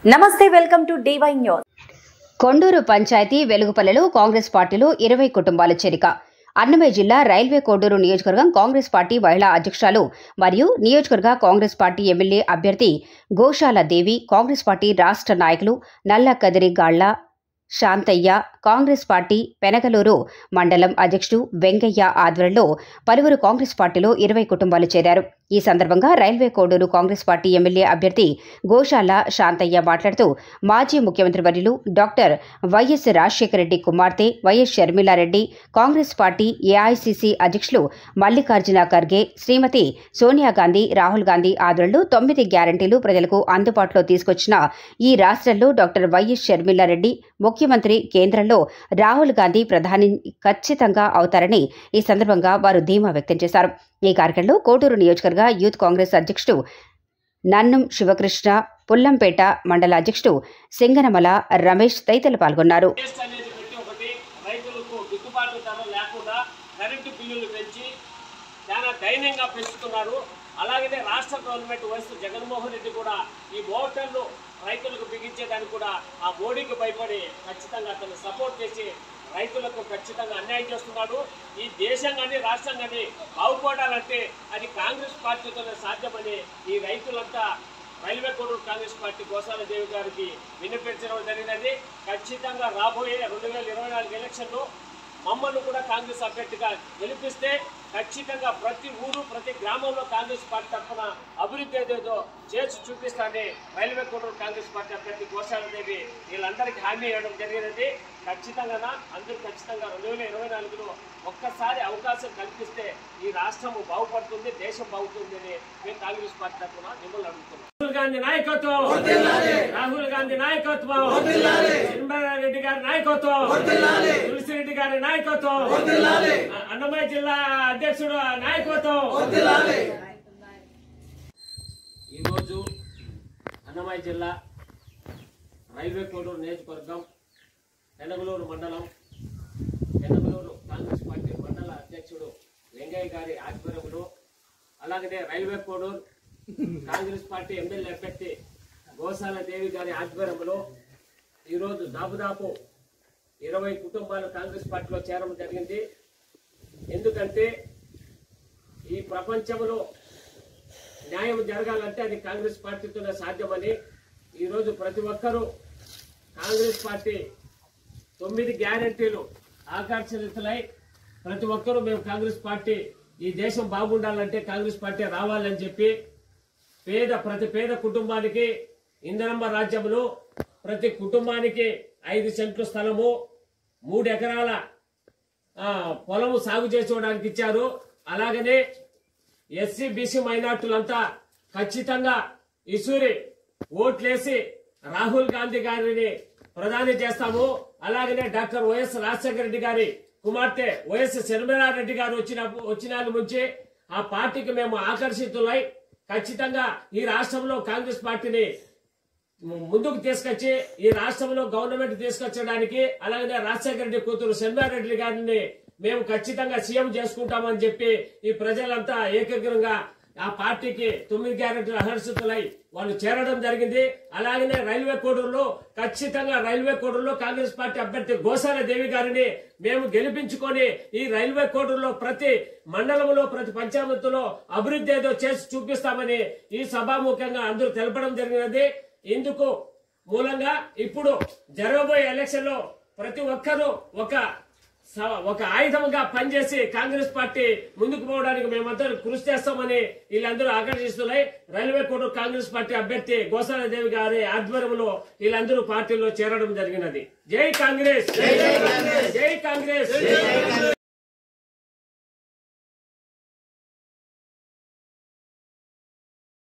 నమస్తే, welcome to DY news. Konduru panchayat వెలుగుపల్లెలో కాంగ్రెస్ పార్టీలో 20 కుటుంబాల చేరిక. అన్నమయ్య జిల్లా రైల్వే కోడూరు నియోజకవర్గం కాంగ్రెస్ పార్టీ మహిళా అధ్యక్షురాలు మరియు నియోజకవర్గ కాంగ్రెస్ పార్టీ ఎమ్మెల్యే అభ్యర్థి గోశాల దేవి, కాంగ్రెస్ పార్టీ రాష్ట్ర నాయకులు నల్ల కదిరిగాళ్ల శాంతయ్య, కాంగ్రెస్ పార్టీ పెనగలూరు మండలం అధ్యక్షుడు వెంకయ్య ఆధ్వర్యంలో పలువురు కాంగ్రెస్ పార్టీలో 20 కుటుంబాలు చేరారు. ఈ సందర్భంగా railway Koduru Congress party MLA అభ్యర్థి గోశాల శాంతయ్య మాట్లాడుతూ మాజీ ముఖ్యమంత్రి వర్యులు డాక్టర్ వైఎస్ రాజశేఖర రెడ్డి కుమార్తె YS Sharmila Reddy, Congress party AICC అధ్యక్షులు మల్లికార్జున ఖర్గే, శ్రీమతి సోనియా గాంధీ, రాహుల్ గాంధీ ఆధ్వర్యంలో 9 గ్యారంటీలు ప్రజలకు అందుబాటులో తీసుకొచ్చిన ఈ రాష్ట్రంలో డాక్టర్ వైఎస్ షర్మిలారెడ్డి ముఖ్యమంత్రి, కేంద్రంలో రాహుల్ గాంధీ ప్రధాని ఖచ్చితంగా అవుతారని ఈ సందర్భంగా వారు ధీమా వ్యక్తం చేశారు. ఈ కార్యక్రమంలో కోటూరు నియోజకవర్గ యూత్ కాంగ్రెస్ అధ్యక్షుడు నన్నం శివకృష్ణ, పుల్లంపేట మండల అధ్యక్షుడు సింగనమల రమేష్ తదితరులు పాల్గొన్నారు. అలాగే రాష్ట్ర గవర్నమెంట్ వైఎస్ జగన్మోహన్ రెడ్డి కూడా ఈ మోటార్లు రైతులకు బిగించేదానికి కూడా ఆ మోడీకి భయపడి ఖచ్చితంగా అతను సపోర్ట్ చేసి రైతులకు ఖచ్చితంగా అన్యాయం చేస్తున్నాడు. ఈ దేశం కానీ రాష్ట్రం కానీ బాగుపడాలంటే అది కాంగ్రెస్ పార్టీతోనే సాధ్యమని ఈ రైతులంతా రైల్వే కోడూరు కాంగ్రెస్ పార్టీ గోశాల దేవి గారికి విన్నపించడం జరిగినది. ఖచ్చితంగా రాబోయే 2024 ఎలక్షన్లో మమ్మల్ని కూడా కాంగ్రెస్ అభ్యర్థిగా గెలిపిస్తే ఖచ్చితంగా ప్రతి ఊరు, ప్రతి గ్రామంలో కాంగ్రెస్ పార్టీ తరఫున అభివృద్ధి ఏదేదో చేసి చూపిస్తానని రైల్వే కోడూరు కాంగ్రెస్ పార్టీ అభ్యర్థి గోశాల దేవి వీళ్ళందరికీ హామీ ఇవ్వడం జరిగినది. ఖచ్చితంగా అందరూ ఖచ్చితంగా 2024లో ఒక్కసారి అవకాశం కల్పిస్తే ఈ రాష్ట్రం బాగుపడుతుంది, దేశం బాగుతుంది అని మేము కాంగ్రెస్ పార్టీ తరఫున మిమ్మల్ని అడుగుతున్నాం. రాహుల్ గాంధీ నాయకత్వం, రాహుల్ గాంధీ నాయకత్వం, రెడ్డి గారి నాయకత్వం, తులసిరెడ్డి గారి నాయకత్వం, అన్నమయ్య జిల్లా అధ్యక్షుడు నాయకత్వం. ఈరోజు అన్నమయ్య జిల్లా రైల్వే కోడూరు నియోజకవర్గం పెనగలూరు మండలం, పెనగలూరు కాంగ్రెస్ పార్టీ మండల అధ్యక్షుడు వెంకయ్య గారి ఆధ్వర్యంలో, అలాగే railway Koduru Congress party MLA అభ్యర్థి గోశాల దేవి గారి ఆధ్వర్యంలో ఈరోజు దాదాపు 20 కుటుంబాలు కాంగ్రెస్ పార్టీలో చేరడం జరిగింది. ఎందుకంటే ఈ ప్రపంచంలో న్యాయం జరగాలంటే అది కాంగ్రెస్ పార్టీతోనే సాధ్యమని ఈరోజు ప్రతి ఒక్కరూ కాంగ్రెస్ పార్టీ 9 గ్యారెంటీలు ఆకర్షితులై ప్రతి ఒక్కరూ మేము కాంగ్రెస్ పార్టీ, ఈ దేశం బాగుండాలంటే కాంగ్రెస్ పార్టీ రావాలని చెప్పి ప్రతి పేద కుటుంబానికి ఇందిరమ్మ రాజ్యంలో ప్రతి కుటుంబానికి 5 సెంట్లు స్థలము, 3 ఎకరాల పొలము సాగు చేసుకోవడానికి ఇచ్చారు. అలాగనే ఎస్సీ బీసీ మైనార్టీలంతా ఖచ్చితంగా ఇసూరి ఓట్లేసి రాహుల్ గాంధీ గారిని ప్రధాని చేస్తాము. అలాగనే డాక్టర్ వైఎస్ రాజశేఖర రెడ్డి గారి కుమార్తె వైఎస్ షర్మిలారెడ్డి గారు వచ్చిన నుంచి ఆ పార్టీకి మేము ఆకర్షితులై ఖచ్చితంగా ఈ రాష్ట్రంలో కాంగ్రెస్ పార్టీని ముందుకు తీసుకొచ్చి ఈ రాష్ట్రంలో గవర్నమెంట్ తీసుకొచ్చడానికి, అలాగే రాజశేఖర రెడ్డి కూతురు షర్మిలారెడ్డి గారిని మేము ఖచ్చితంగా సీఎం చేసుకుంటామని చెప్పి ఈ ప్రజలంతా ఏకగ్రంగా ఆ పార్టీకి 9 గ్యారెంటీలు ఆకర్షితులై వాళ్ళు చేరడం జరిగింది. అలాగనే రైల్వే కోడూరులో ఖచ్చితంగా రైల్వే కోడూరులో కాంగ్రెస్ పార్టీ అభ్యర్థి గోశాల దేవి గారిని మేము గెలిపించుకొని ఈ రైల్వే కోడూరులో ప్రతి మండలంలో, ప్రతి పంచాయతీలో అభివృద్ధి ఏదో చేసి చూపిస్తామని ఈ సభాముఖంగా అందరూ తెలపడం జరిగినది. ఇందుకు మూలంగా ఇప్పుడు జరగబోయే ఎలక్షన్ లో ప్రతి ఒక్కరూ ఒక ఆయుధంగా పనిచేసి కాంగ్రెస్ పార్టీ ముందుకు పోవడానికి మేమందరూ కృషి చేస్తామని వీళ్ళందరూ ఆకర్షిస్తున్నాయి. రైల్వే కోడూరు కాంగ్రెస్ పార్టీ అభ్యర్థి గోశాల దేవి గారి ఆధ్వర్యంలో వీళ్ళందరూ పార్టీలో చేరడం జరిగినది. జై కాంగ్రెస్, జై కాంగ్రెస్, జై కాంగ్రెస్.